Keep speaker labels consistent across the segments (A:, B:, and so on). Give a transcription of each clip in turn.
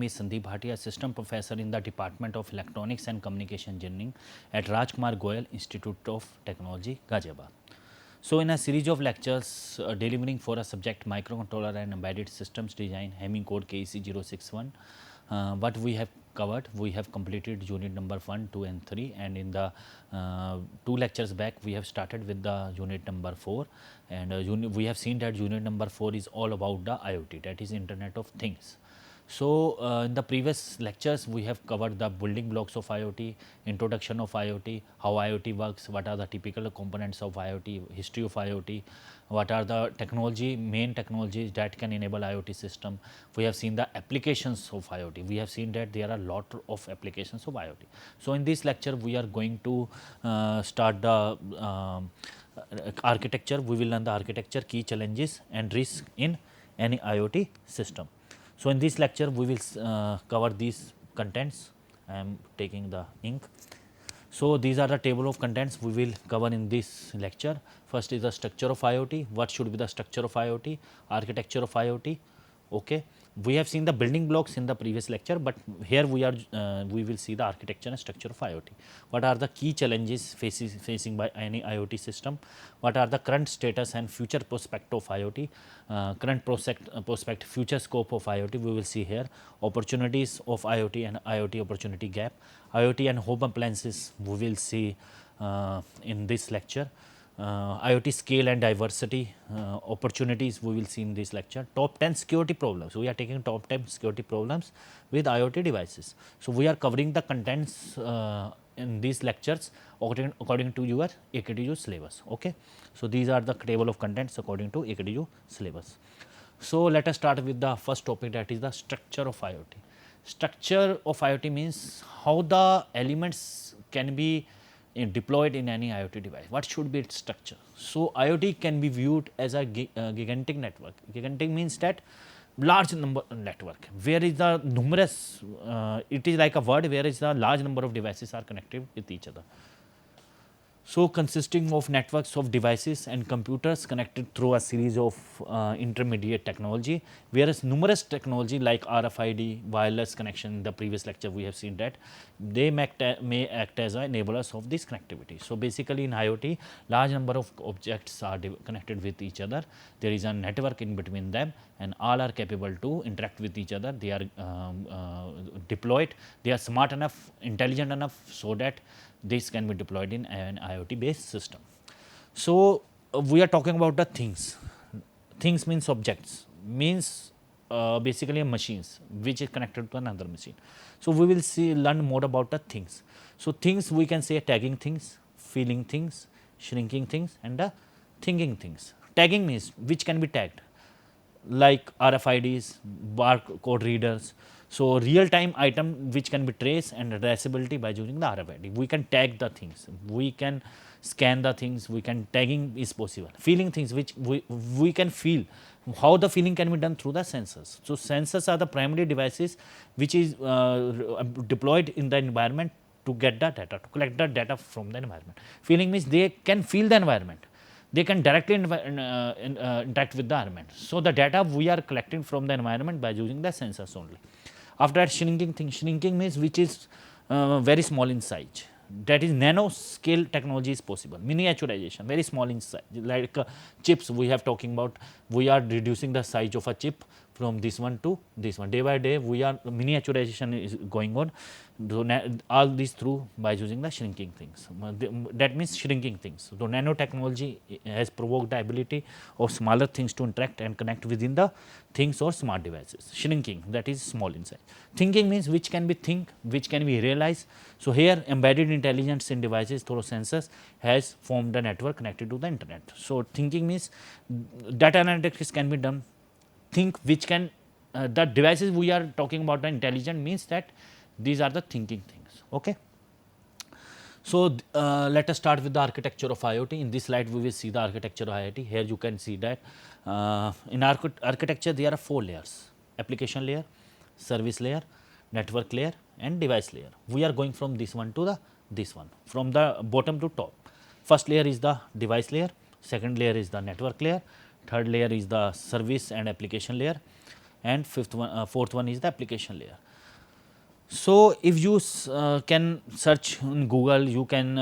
A: is Sandeep Bhatia, System Professor in the Department of Electronics and Communication Engineering at Rajkumar Goyal Institute of Technology, Ghaziabad. So, in a series of lectures delivering for a subject Microcontroller and Embedded Systems Design, Hamming Code KEC 061, what we have covered, we have completed unit number 1, 2 and 3, and in the 2 lectures back we have started with the unit number 4, and we have seen that unit number 4 is all about the IoT, that is Internet of Things. So, in the previous lectures we have covered the building blocks of IoT, introduction of IoT, how IoT works, what are the typical components of IoT, history of IoT, what are the main technologies that can enable IoT system. We have seen the applications of IoT, we have seen that there are a lot of applications of IoT. So, in this lecture we are going to start the architecture, we will learn the architecture, key challenges and risk in any IoT system. So, in this lecture we will cover these contents. I am taking the ink. So, these are the table of contents we will cover in this lecture. First is the structure of IoT, what should be the structure of IoT, architecture of IoT. Okay. We have seen the building blocks in the previous lecture, but here we will see the architecture and structure of IoT. What are the key challenges facing by any IoT system? What are the current status and future prospect of IoT? Current prospect, future scope of IoT we will see here. Opportunities of IoT and IoT opportunity gap. IoT and home appliances we will see in this lecture. IoT scale and diversity opportunities we will see in this lecture. Top 10 security problems, we are taking top 10 security problems with IoT devices. So, we are covering the contents in these lectures according to your AKTU syllabus. Okay. So, these are the table of contents according to AKTU syllabus. So, let us start with the first topic, that is the structure of IoT. Structure of IoT means how the elements can be deployed in any IoT device. What should be its structure? So, IoT can be viewed as a gigantic network. Gigantic means that large number network, where is the numerous, it is like a word where is the large number of devices are connected with each other. So, consisting of networks of devices and computers connected through a series of intermediate technology, whereas numerous technology like RFID, wireless connection, in the previous lecture we have seen that they may act as enablers of this connectivity. So, basically in IoT large number of objects are connected with each other, there is a network in between them and all are capable to interact with each other, they are deployed, they are smart enough, intelligent enough so that this can be deployed in an IoT based system. So, we are talking about the things. Things means objects, means basically machines which is connected to another machine. So, we will learn more about the things. So, things we can say tagging things, feeling things, shrinking things and thinking things. Tagging means which can be tagged like RFIDs, barcode readers. So, real time item which can be traced and traceability by using the RFID. We can tag the things, we can scan the things, we can tagging is possible. Feeling things which we can feel, how the feeling can be done through the sensors. So, sensors are the primary devices which is deployed in the environment to get the data, to collect the data from the environment. Feeling means they can feel the environment, they can directly interact with the environment. So, the data we are collecting from the environment by using the sensors only. After that, shrinking means which is very small in size, that is nano scale technology is possible, miniaturization very small in size, like chips we have talking about, we are reducing the size of a chip from this one to this one, day by day we are miniaturization is going on, all this through by using the shrinking things, that means shrinking things. So, nanotechnology has provoked the ability of smaller things to interact and connect within the things or smart devices. Shrinking, that is small in size. Thinking means which can be which can be realized. So, here embedded intelligence in devices through sensors has formed a network connected to the internet. So, thinking means data analytics can be done. Think which can the devices we are talking about the intelligent means that these are the thinking things. Okay. So, let us start with the architecture of IoT. In this slide we will see the architecture of IoT. Here you can see that in architecture there are 4 layers: application layer, service layer, network layer and device layer. We are going from this one to this one, from the bottom to top. First layer is the device layer, second layer is the network layer, third layer is the service and application layer, and fourth one is the application layer. So, if you can search in Google, you can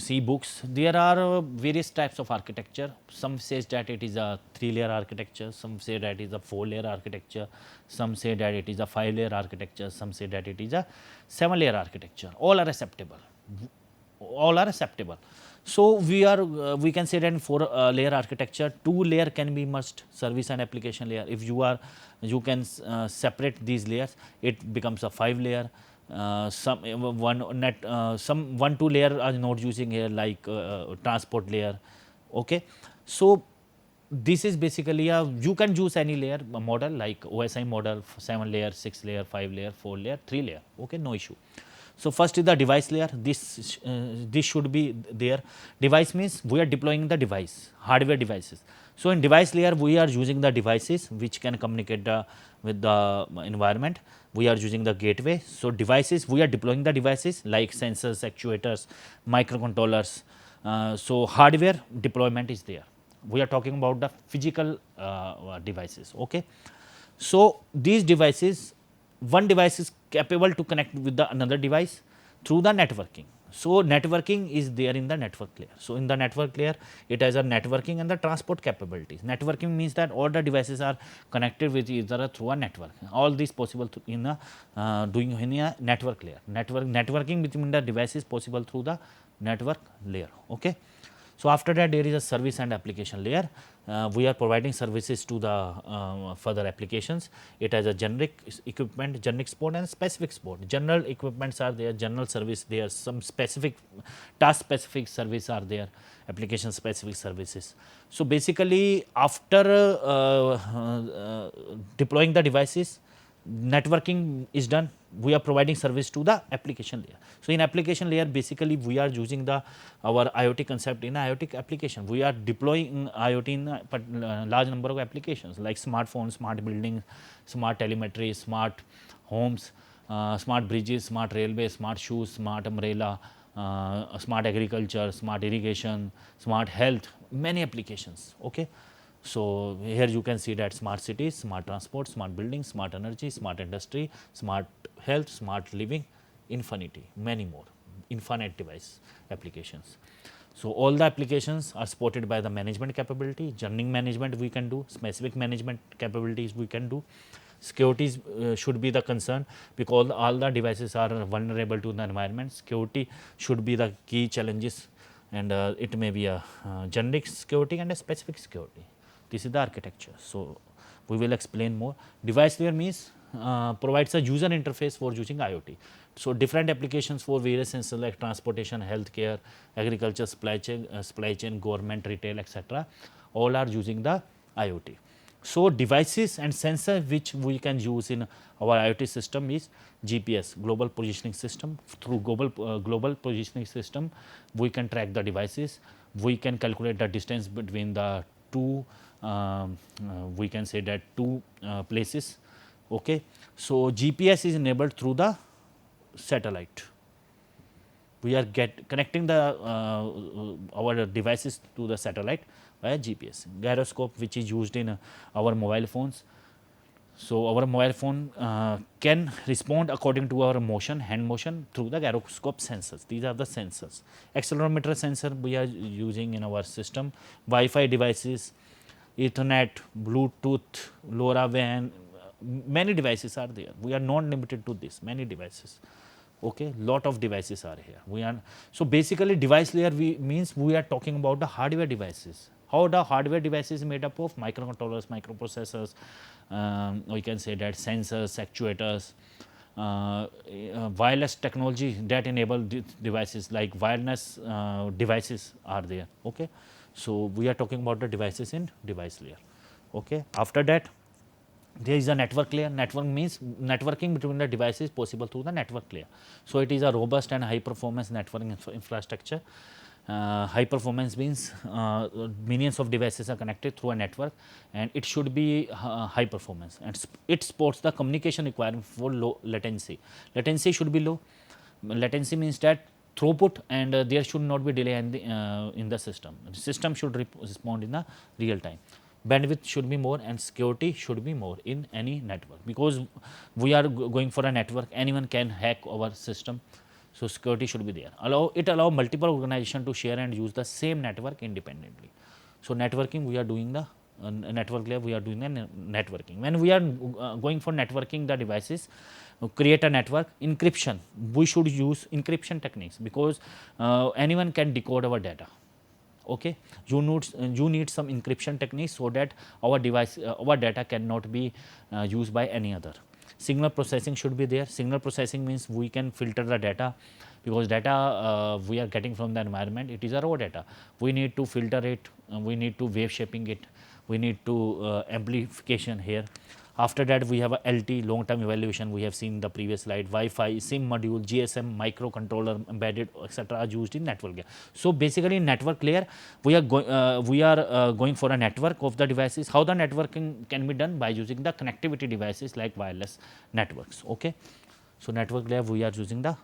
A: see books. There are various types of architecture. Some says that it is a 3-layer architecture, some say that it is a 4-layer architecture, some say that it is a 5-layer architecture, some say that it is a 7-layer architecture. All are acceptable. All are acceptable. So, we can say that in 4-layer architecture, 2-layer can be merged, service and application layer. If you can separate these layers, it becomes a 5-layer. Some 1-2 layer are not using here, like transport layer. Okay. So, this is basically you can use any layer model like OSI model, 7-layer, 6-layer, 5-layer, 4-layer, 3-layer. Okay, no issue. So, first is the device layer. This should be there. Device means we are deploying the device, hardware devices. So, in device layer we are using the devices which can communicate with the environment. We are using the gateway. So, devices, we are deploying the devices like sensors, actuators, microcontrollers. So, hardware deployment is there. We are talking about the physical devices. Okay. So, these devices, one device is capable to connect with the another device through the networking. So, networking is there in the network layer. So, in the network layer it has a networking and the transport capabilities. Networking means that all the devices are connected with each other through a network. All this possible in a doing in a network layer. Networking between the devices possible through the network layer. Okay. So, after that there is a service and application layer. We are providing services to the further applications. It has a generic equipment, generic support and specific support. General equipments are there, general service there, some specific task specific service are there, application specific services. So, basically after deploying the devices, networking is done, we are providing service to the application layer. So, in application layer basically we are using our IoT concept in IoT application. We are deploying IoT in a large number of applications like smartphones, smart buildings, smart telemetry, smart homes, smart bridges, smart railways, smart shoes, smart umbrella, smart agriculture, smart irrigation, smart health, many applications. Okay. So, here you can see that smart cities, smart transport, smart buildings, smart energy, smart industry, smart health, smart living, infinity, many more, infinite device applications. So, all the applications are supported by the management capability, journey management we can do, specific management capabilities we can do. Security should be the concern because all the devices are vulnerable to the environment. Security should be the key challenges, and it may be a generic security and a specific security. This is the architecture. So, we will explain more. Device layer means provides a user interface for using IoT. So, different applications for various sensors like transportation, healthcare, agriculture, supply chain, government, retail, etc. all are using the IoT. So, devices and sensors which we can use in our IoT system is GPS, global positioning system. Through global positioning system, we can track the devices, we can calculate the distance between the two we can say that two places. Okay. So, GPS is enabled through the satellite. We are connecting the our devices to the satellite via GPS. Gyroscope which is used in our mobile phones. So, our mobile phone can respond according to our motion, hand motion through the gyroscope sensors. These are the sensors. Accelerometer sensor we are using in our system, Wi-Fi devices, Ethernet, Bluetooth, LoRaWAN, many devices are there. We are not limited to this, many devices. Okay, lot of devices are here. So basically, device layer means we are talking about the hardware devices. How the hardware device is made up of microcontrollers, microprocessors, we can say that sensors, actuators, wireless technology that enable devices like wireless devices are there. Okay. So, we are talking about the devices in device layer. Okay. After that, there is a network layer. Network means networking between the devices possible through the network layer. So, it is a robust and high performance networking infrastructure. High performance means millions of devices are connected through a network, and it should be high performance, and it supports the communication requirement for low latency. Latency should be low. Latency means that throughput, and there should not be delay in the system. The system should respond in the real time. bandwidth should be more and security should be more in any network, because we are going for a network, anyone can hack our system. So security should be there. Allow multiple organizations to share and use the same network independently. So networking, we are doing the network layer, we are doing the networking. When we are going for networking the devices, create a network encryption, we should use encryption techniques, because anyone can decode our data. Okay, you need some encryption techniques so that our device our data cannot be used by any other. Signal processing should be there. Signal processing means we can filter the data, because data we are getting from the environment, it is a raw data, we need to filter it, we need to wave shaping it, we need to amplification here. After that, we have a LT, long term evaluation, we have seen the previous slide. Wi-Fi, SIM module, GSM, microcontroller, embedded, etc. are used in network layer. So basically in network layer, we are going for a network of the devices. How the networking can be done? By using the connectivity devices like wireless networks. Okay, so network layer, we are using the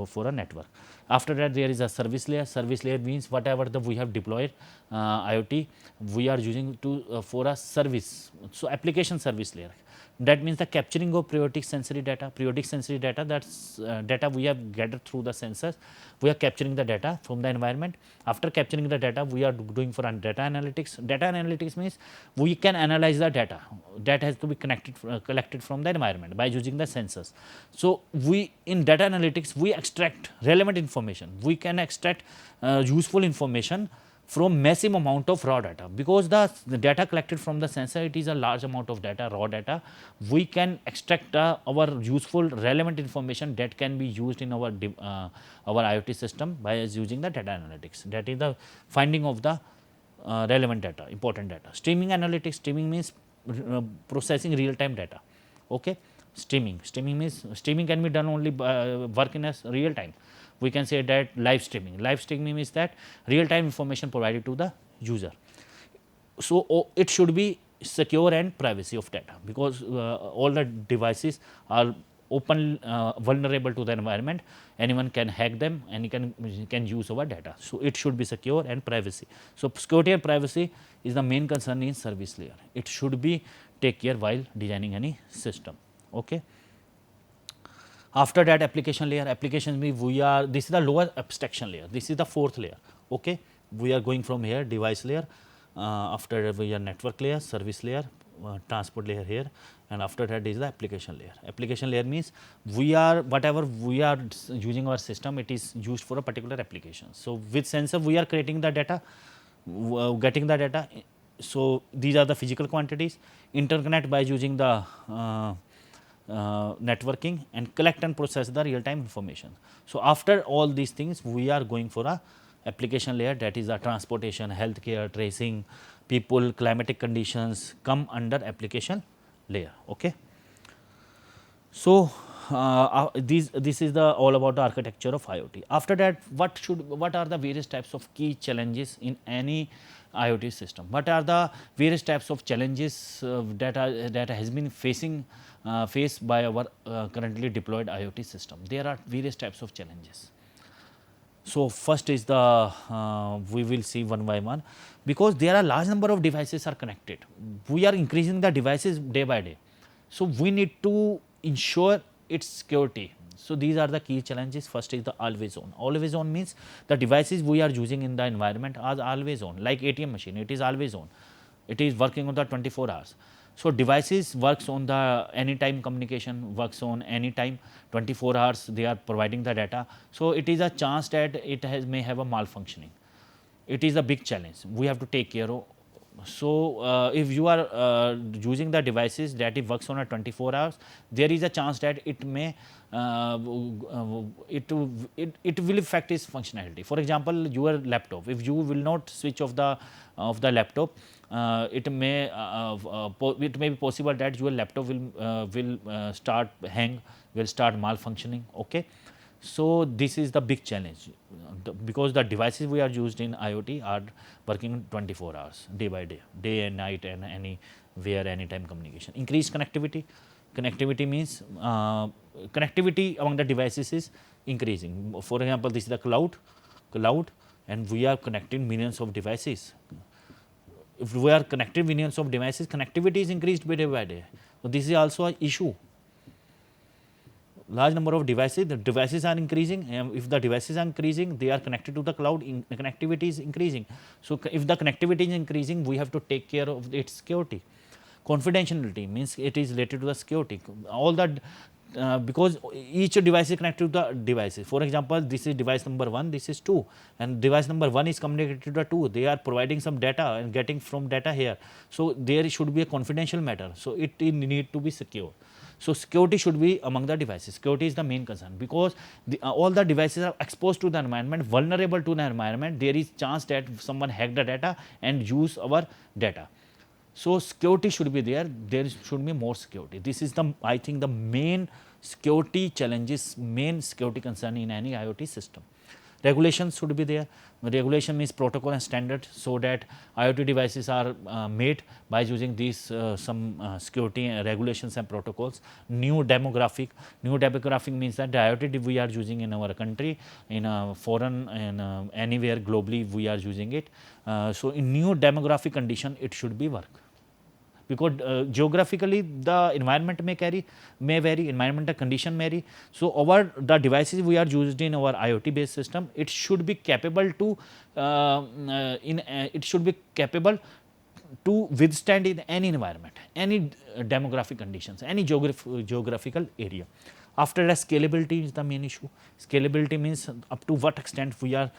A: for a network. After that, there is a service layer. Service layer means whatever we have deployed IoT, we are using to for a service. So application service layer, that means the capturing of periodic sensory data. Periodic sensory data, that's data we have gathered through the sensors, we are capturing the data from the environment. After capturing the data, we are doing for data analytics. Data analytics means we can analyze the data that has to be collected from the environment by using the sensors. So we in data analytics, we extract relevant information, we can extract useful information from massive amount of raw data, because the data collected from the sensor, it is a large amount of data, raw data. We can extract our useful relevant information that can be used in our IoT system by using the data analytics. That is the finding of the relevant data, important data. Streaming analytics, streaming means processing real time data. Okay, streaming means streaming can be done only by work in a real time. We can say that live streaming is that real time information provided to the user. So it should be secure and privacy of data, because all the devices are open vulnerable to the environment, anyone can hack them and can use our data. So it should be secure and privacy. So security and privacy is the main concern in service layer, it should be take care while designing any system. Okay. After that, application layer, applications means this is the lower abstraction layer, this is the fourth layer. Okay, we are going from here, device layer, after that we are network layer, service layer, transport layer here, and after that is the application layer. Application layer means whatever we are using our system, it is used for a particular application. So with sensor we are creating the data, getting the data. So these are the physical quantities, interconnect by using the networking, and collect and process the real time information. So after all these things, we are going for a application layer, that is a transportation, healthcare, tracing, people, climatic conditions come under application layer. Okay. So this is the all about the architecture of IoT. After that, what are the various types of key challenges in any IoT system? What are the various types of challenges that has been faced by our currently deployed IoT system? There are various types of challenges. So first is the we will see one by one, because there are large number of devices are connected. We are increasing the devices day by day. So we need to ensure its security. So these are the key challenges. First is the always on. Always on means the devices we are using in the environment are always on, like ATM machine, it is always on. It is working on the 24 hours. So devices works on the anytime communication, works on anytime 24 hours, they are providing the data. So it is a chance that it may have a malfunctioning. It is a big challenge we have to take care of. So if you are using the devices that it works on a 24 hours, there is a chance that it may it will affect its functionality. For example, your laptop, if you will not switch off the laptop, it may be possible that your laptop will start hang, will start malfunctioning. Okay. So this is the big challenge, because the devices we are used in IoT are working 24 hours, day by day, day and night, and anywhere, anytime communication. Increased connectivity. Connectivity means connectivity among the devices is increasing. For example, this is the cloud, and we are connecting millions of devices. if we are connected millions of devices, connectivity is increased by day by day. So, this is also an issue. Large number of devices, the devices are increasing, and if the devices are increasing, they are connected to the cloud, connectivity is increasing. So, if the connectivity is increasing, we have to take care of its security. Confidentiality means it is related to the security. All that because each device is connected to the devices. For example, this is device number 1, this is 2, and device number 1 is communicated to the 2. They are providing some data and getting from data here. So, there should be a confidential matter. So, it need to be secure. So, security should be among the devices. Security is the main concern, because all the devices are exposed to the environment, vulnerable to the environment. There is chance that someone hack the data and use our data. So, security should be there, there should be more security. This is the, I think, the main security challenges, main security concern in any IoT system. Regulations should be there. Regulation means protocol and standard, so that IoT devices are made by using these some security regulations and protocols. New demographic means that the IoT we are using in our country, in a foreign, and anywhere globally we are using it. So, in new demographic condition, it should be work, because geographically the environment may vary, environmental condition vary. So, the devices we are used in our IoT based system, it should be capable to withstand in any environment, any demographic conditions, any geographical area. After that, scalability is the main issue. Scalability means up to what extent we are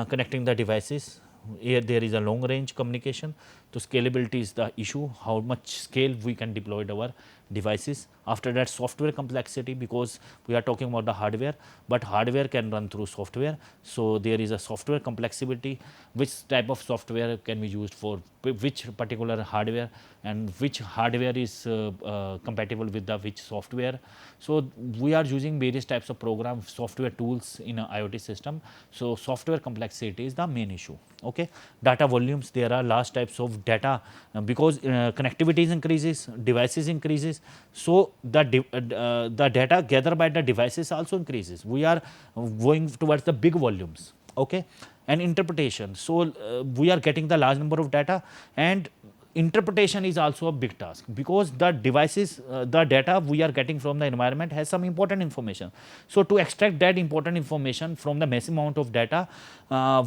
A: connecting the devices. Here there is a long range communication. So, scalability is the issue, how much scale we can deploy our devices. After that, software complexity, because we are talking about the hardware, but hardware can run through software. So, there is a software complexity, which type of software can be used for which particular hardware, and which hardware is compatible with the which software. So, we are using various types of program software tools in an IoT system. So, software complexity is the main issue. Okay. Data volumes, there are large types of data, because connectivity increases, devices increases. So, the data gathered by the devices also increases. We are going towards the big volumes. Okay. And interpretation. So, we are getting the large number of data, and interpretation is also a big task, because the devices, the data we are getting from the environment has some important information. So, to extract that important information from the massive amount of data,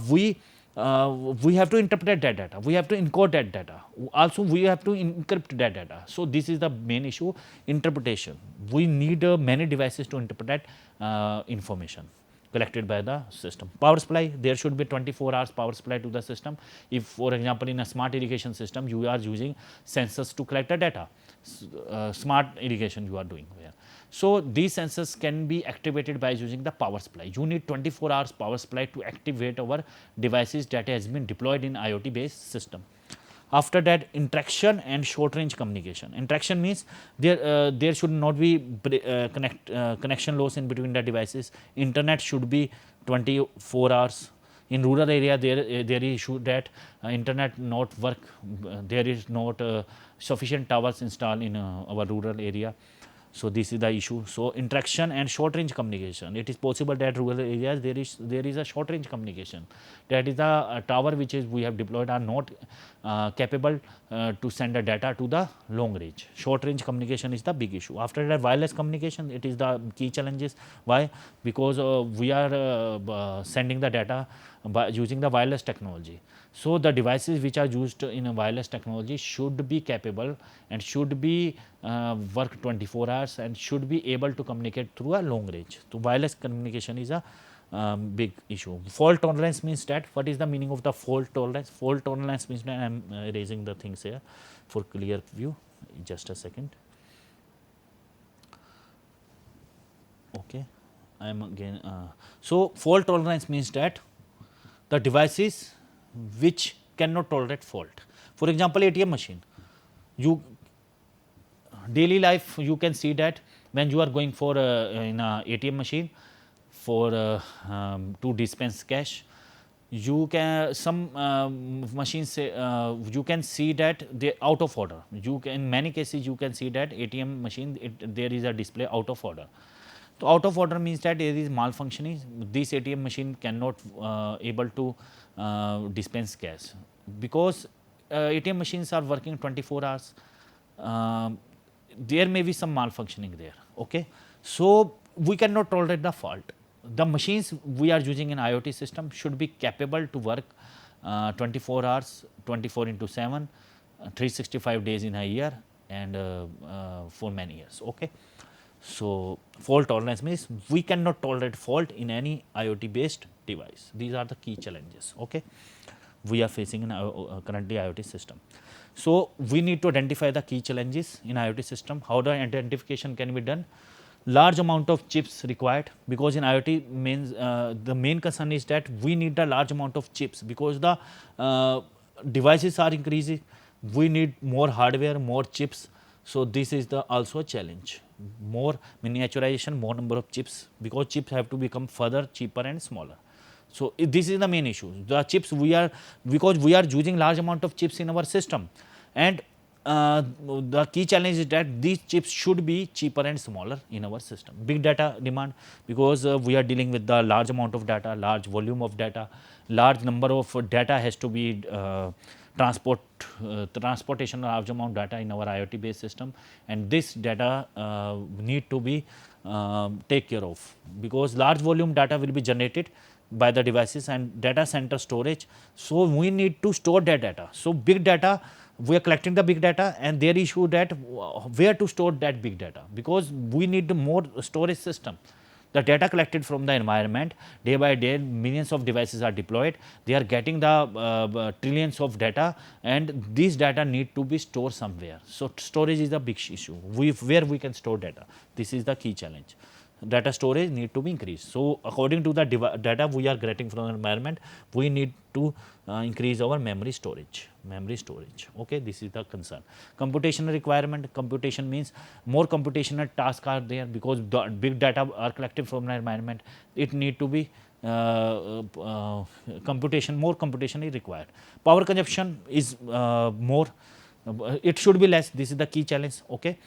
A: we have to interpret that data, we have to encode that data, also we have to encrypt that data. So, this is the main issue, interpretation. We need many devices to interpret information collected by the system. Power supply, there should be 24 hours power supply to the system. If, for example, in a smart irrigation system, you are using sensors to collect the data, smart irrigation you are doing here. So, these sensors can be activated by using the power supply. You need 24 hours power supply to activate our devices that has been deployed in IoT based system. After that, interaction and short range communication. Interaction means there should not be connection loss in between the devices. Internet should be 24 hours. In rural area, there is issue that internet not work, there is not sufficient towers installed in our rural area. So, this is the issue. So, interaction and short range communication. It is possible that rural areas there is a short range communication. That is the tower which is we have deployed are not capable to send the data to the long range. Short range communication is the big issue. After that, wireless communication, it is the key challenges. Why? Because we are sending the data by using the wireless technology. So, the devices which are used in a wireless technology should be capable and should be work 24 hours and should be able to communicate through a long range. So, wireless communication is a big issue. Fault tolerance means that, what is the meaning of the fault tolerance? Fault tolerance means that I am raising the things here for clear view. Just a second. Okay, I am again. So, fault tolerance means that the devices which cannot tolerate fault. For example, ATM machine. You daily life you can see that when you are going for in a ATM machine for to dispense cash, you can some machines say you can see that they out of order. You can, in many cases you can see that ATM machine there is a display out of order. So, out of order means that there is malfunctioning. This ATM machine cannot able to dispense cash, because ATM machines are working 24 hours, um, there may be some malfunctioning there. Okay. So, we cannot tolerate the fault. The machines we are using in IoT system should be capable to work 24 hours, 24 into 7, 365 days in a year, and for many years. Okay. So, fault tolerance means we cannot tolerate fault in any IoT based device. These are the key challenges. Okay. We are facing in our currently IoT system. So, we need to identify the key challenges in IoT system. How the identification can be done? Large amount of chips required, because in IoT means the main concern is that we need a large amount of chips, because the devices are increasing, we need more hardware, more chips. So, this is the also a challenge, more miniaturization, more number of chips, because chips have to become further cheaper and smaller. So, this is the main issue. The chips we are, because we are using large amount of chips in our system, and the key challenge is that these chips should be cheaper and smaller in our system. Big data demand, because we are dealing with the large amount of data, large volume of data, large number of data has to be transportation large amount data in our IoT based system, and this data need to be take care of, because large volume data will be generated by the devices and data center storage. So, we need to store that data. So, big data, we are collecting the big data, and there issue that where to store that big data, because we need more storage system. The data collected from the environment, day by day millions of devices are deployed, they are getting the trillions of data, and these data need to be stored somewhere. So, storage is the big issue, where we can store data, this is the key challenge. Data storage need to be increased. So, according to the data we are getting from the environment, we need to increase our memory storage. Okay, this is the concern. Computational requirement, computation means more computational tasks are there, because the big data are collected from the environment, it need to be computation, more computation is required. Power consumption is more, it should be less, this is the key challenge. Okay.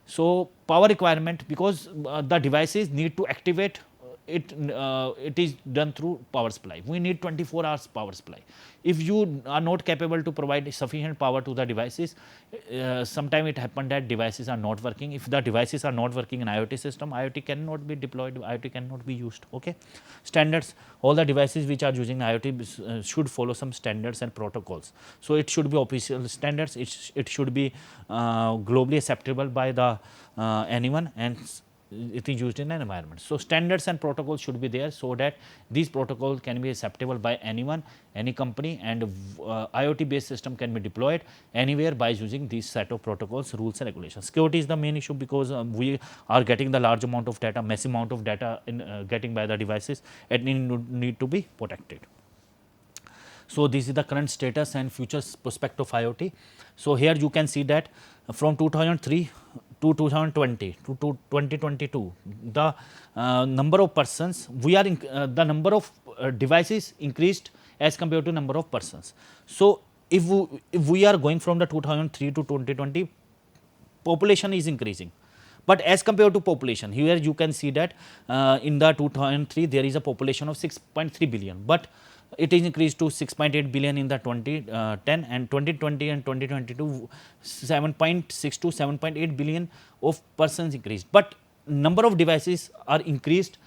A: So, power requirement, because the devices need to activate it, it is done through power supply. We need 24 hours power supply. If you are not capable to provide sufficient power to the devices, sometimes it happens that devices are not working. If the devices are not working in IoT system, IoT cannot be deployed, IoT cannot be used. Okay. Standards, all the devices which are using IoT should follow some standards and protocols. So, it should be official standards, it should be globally acceptable by the anyone, and it is used in an environment. So, standards and protocols should be there, so that these protocols can be acceptable by anyone, any company, and IoT based system can be deployed anywhere by using these set of protocols, rules and regulations. Security is the main issue, because we are getting the large amount of data, massive amount of data in getting by the devices, and need to be protected. So, this is the current status and future prospect of IoT. So, here you can see that from 2003 to 2020 to 2022, the number of persons, we are the number of devices increased as compared to number of persons. So, if we are going from the 2003 to 2020, population is increasing, but as compared to population, here you can see that in the 2003 there is a population of 6.3 billion, but it is increased to 6.8 billion in the 2010, and 2020 and 2022 7.6 to 7.8 billion of persons increased, but number of devices are increased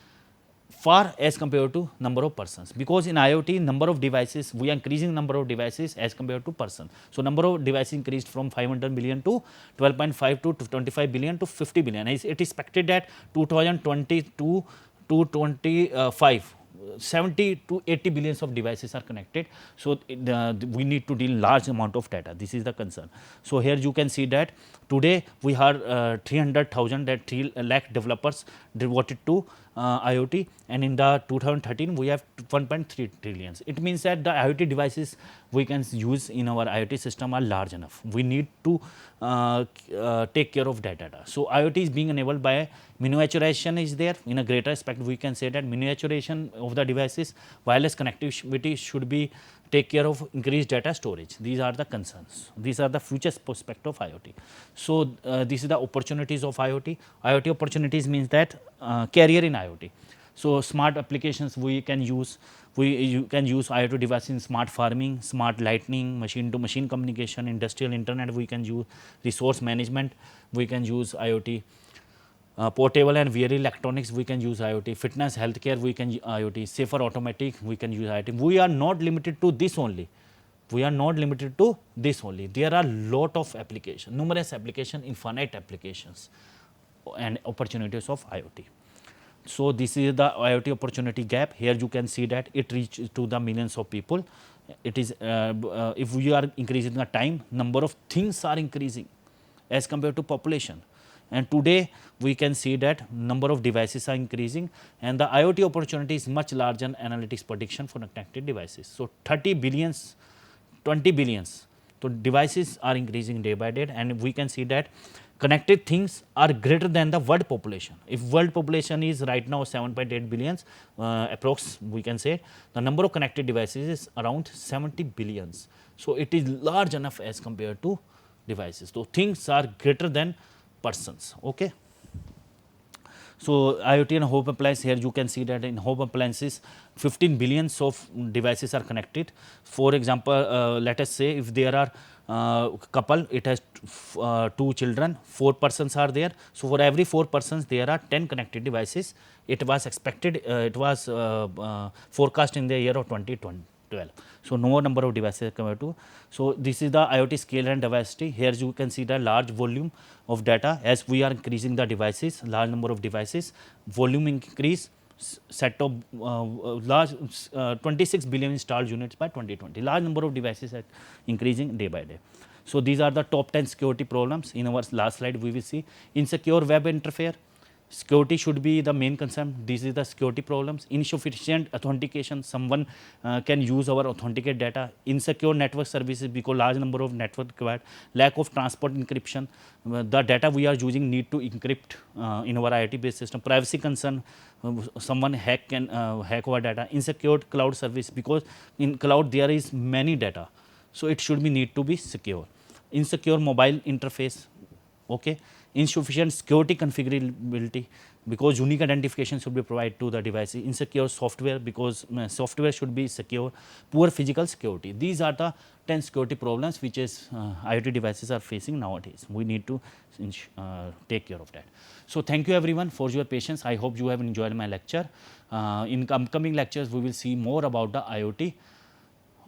A: far as compared to number of persons, because in IoT number of devices, we are increasing number of devices as compared to person. So, number of devices increased from 500 billion to 12.5 to 25 billion to 50 billion. It is expected that 2022 to 25 70 to 80 billions of devices are connected. So, we need to deal large amount of data, this is the concern. So, here you can see that today we have 300,000 that 3 lakh developers devoted to IoT, and in the 2013 we have 1.3 trillions. It means that the IoT devices we can use in our IoT system are large enough. We need to take care of that data. So, IoT is being enabled by miniaturization is there. In a greater aspect, we can say that miniaturization of the devices, wireless connectivity should be take care of increased data storage. These are the concerns. These are the future prospect of IoT. So, this is the opportunities of IoT. IoT opportunities means that career in IoT. So smart applications we can use, you can use IoT devices in smart farming, smart lighting, machine to machine communication, industrial internet we can use, resource management we can use IoT, portable and wearable electronics we can use IoT, fitness healthcare we can use IoT, safer automatic we can use IoT. We are not limited to this only. We are not limited to this only. There are lot of applications, numerous applications, infinite applications and opportunities of IoT. So this is the IoT opportunity gap. Here you can see that it reaches to the millions of people. It is if we are increasing the time, number of things are increasing as compared to population. And today we can see that number of devices are increasing, and the IoT opportunity is much larger than analytics prediction for connected devices. So 30 billions, 20 billions. So devices are increasing day by day, and we can see that connected things are greater than the world population. If world population is right now 7.8 billions, approx we can say, the number of connected devices is around 70 billions. So it is large enough as compared to devices. So things are greater than persons. Okay. So IoT and home appliance, here you can see that in home appliances 15 billions of devices are connected. For example, let us say if there are couple, it has 2 children, 4 persons are there. So for every 4 persons there are 10 connected devices. It was expected, it was forecast in the year of 2012. So no number of devices compared to. So this is the IoT scale and diversity. Here you can see the large volume of data. As we are increasing the devices, large number of devices, volume increase, set of large 26 billion installed units by 2020. Large number of devices are increasing day by day. So these are the top 10 security problems. In our last slide we will see insecure web interface. Security should be the main concern. This is the security problems. Insufficient authentication. Someone can use our authenticate data. Insecure network services because large number of network required. Lack of transport encryption. The data we are using need to encrypt in our IoT based system. Privacy concern. Someone can hack our data. Insecure cloud service because in cloud there is many data. So it should be need to be secure. Insecure mobile interface. Okay. Insufficient security configurability because unique identification should be provided to the device. Insecure software because software should be secure. Poor physical security. These are the 10 security problems which is IoT devices are facing nowadays. We need to take care of that. So thank you everyone for your patience. I hope you have enjoyed my lecture. In upcoming lectures we will see more about the IoT.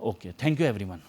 A: Okay, thank you everyone.